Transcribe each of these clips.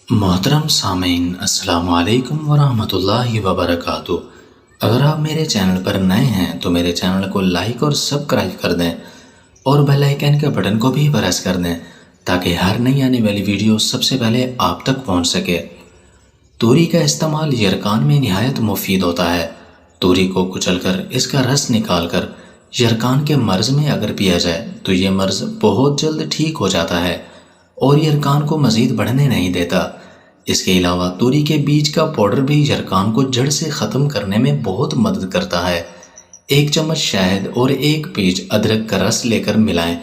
محترم سامعین، السلام علیکم ورحمۃ اللہ وبرکاتہ۔ اگر آپ میرے چینل پر نئے ہیں تو میرے چینل کو لائک اور سبسکرائب کر دیں اور بیل آئیکن کے بٹن کو بھی پریس کر دیں تاکہ ہر نئی آنے والی ویڈیو سب سے پہلے آپ تک پہنچ سکے۔ توری کا استعمال یرکان میں نہایت مفید ہوتا ہے۔ توری کو کچل کر اس کا رس نکال کر یرکان کے مرض میں اگر پیا جائے تو یہ مرض بہت جلد ٹھیک ہو جاتا ہے اور یرکان کو مزید بڑھنے نہیں دیتا۔ اس کے علاوہ توری کے بیج کا پاؤڈر بھی یرکان کو جڑ سے ختم کرنے میں بہت مدد کرتا ہے۔ 1 چمچ شہد اور 1 پیچ ادرک کا رس لے کر ملائیں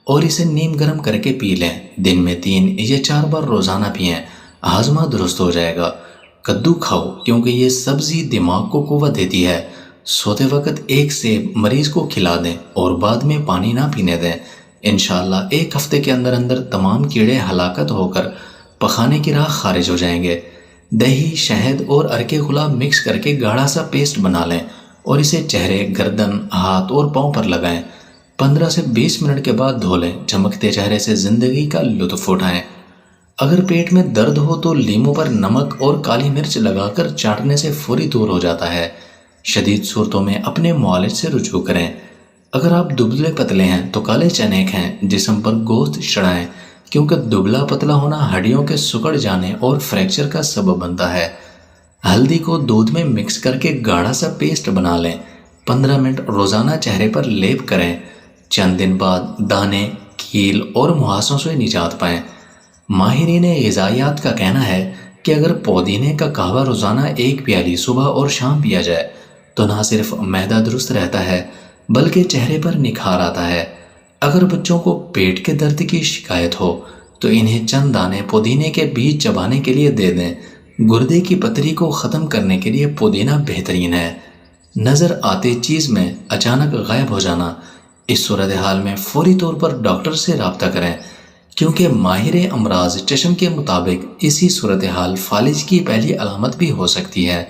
اور اسے نیم گرم کر کے پی لیں۔ دن میں 3 یا 4 بار روزانہ پئیں، ہاضمہ درست ہو جائے گا۔ کدو کھاؤ کیونکہ یہ سبزی دماغ کو قوت دیتی ہے۔ سوتے وقت 1 سیب مریض کو کھلا دیں اور بعد میں پانی نہ پینے دیں۔ انشاءاللہ 1 ہفتے کے اندر تمام کیڑے ہلاکت ہو کر پخانے کی راہ خارج ہو جائیں گے۔ دہی، شہد اور ارک گلاب مکس کر کے گاڑھا سا پیسٹ بنا لیں اور اسے چہرے، گردن، ہاتھ اور پاؤں پر لگائیں۔ 15 سے 20 منٹ کے بعد دھو لیں۔ چمکتے چہرے سے زندگی کا لطف اٹھائیں۔ اگر پیٹ میں درد ہو تو لیموں پر نمک اور کالی مرچ لگا کر چاٹنے سے فوری دور ہو جاتا ہے۔ شدید صورتوں میں اپنے معالج سے رجوع کریں۔ اگر آپ دبلے پتلے ہیں تو کالے چنے کھائیں، جسم پر گوشت چڑھائیں کیونکہ دبلا پتلا ہونا ہڈیوں کے سکڑ جانے اور فریکچر کا سبب بنتا ہے۔ ہلدی کو دودھ میں مکس کر کے گاڑھا سا پیسٹ بنا لیں۔ 15 منٹ روزانہ چہرے پر لیپ کریں۔ چند دن بعد دانے، کیل اور مہاسوں سے نجات پائیں۔ ماہرین غذائیات کا کہنا ہے کہ اگر پودینے کا قہوہ روزانہ 1 پیالی صبح اور شام پیا جائے تو نہ صرف معدہ درست رہتا ہے بلکہ چہرے پر نکھار آتا ہے۔ اگر بچوں کو پیٹ کے درد کی شکایت ہو تو انہیں چند دانے پودینے کے بیج چبانے کے لیے دے دیں۔ گردے کی پتری کو ختم کرنے کے لیے پودینہ بہترین ہے۔ نظر آتے چیز میں اچانک غائب ہو جانا، اس صورتحال میں فوری طور پر ڈاکٹر سے رابطہ کریں کیونکہ ماہر امراض چشم کے مطابق اسی صورتحال فالج کی پہلی علامت بھی ہو سکتی ہے۔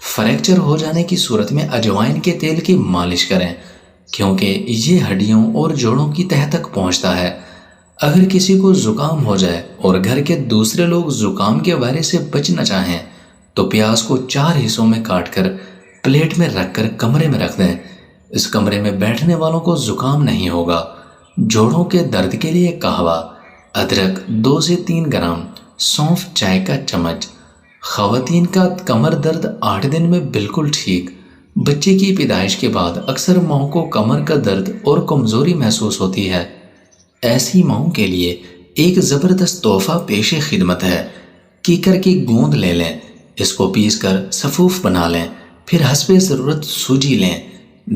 فریکچر ہو جانے کی صورت میں اجوائن کے تیل کی مالش کریں کیونکہ یہ ہڈیوں اور جوڑوں کی تہہ تک پہنچتا ہے۔ اگر کسی کو زکام ہو جائے اور گھر کے دوسرے لوگ زکام کے وائرس سے بچنا چاہیں تو پیاز کو 4 حصوں میں کاٹ کر پلیٹ میں رکھ کر کمرے میں رکھ دیں۔ اس کمرے میں بیٹھنے والوں کو زکام نہیں ہوگا۔ جوڑوں کے درد کے لیے قہوہ، ادرک 2 سے 3 گرام، سونف چائے کا چمچ۔ خواتین کا کمر درد 8 دن میں بالکل ٹھیک۔ بچے کی پیدائش کے بعد اکثر ماؤں کو کمر کا درد اور کمزوری محسوس ہوتی ہے۔ ایسی ماؤں کے لیے ایک زبردست تحفہ پیش خدمت ہے۔ کیکر کی گوند لے لیں، اس کو پیس کر سفوف بنا لیں، پھر حسب ضرورت سوجی لیں۔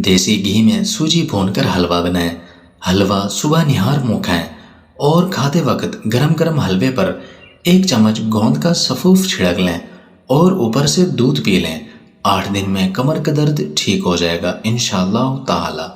دیسی گھی میں سوجی بھون کر حلوہ بنائیں۔ حلوہ صبح نہار منہ کھائیں اور کھاتے وقت گرم گرم حلوے پر 1 چمچ گوند کا سفوف چھڑک لیں اور اوپر سے دودھ پی لیں۔ 8 دن میں کمر کا درد ٹھیک ہو جائے گا انشاءاللہ تعالی۔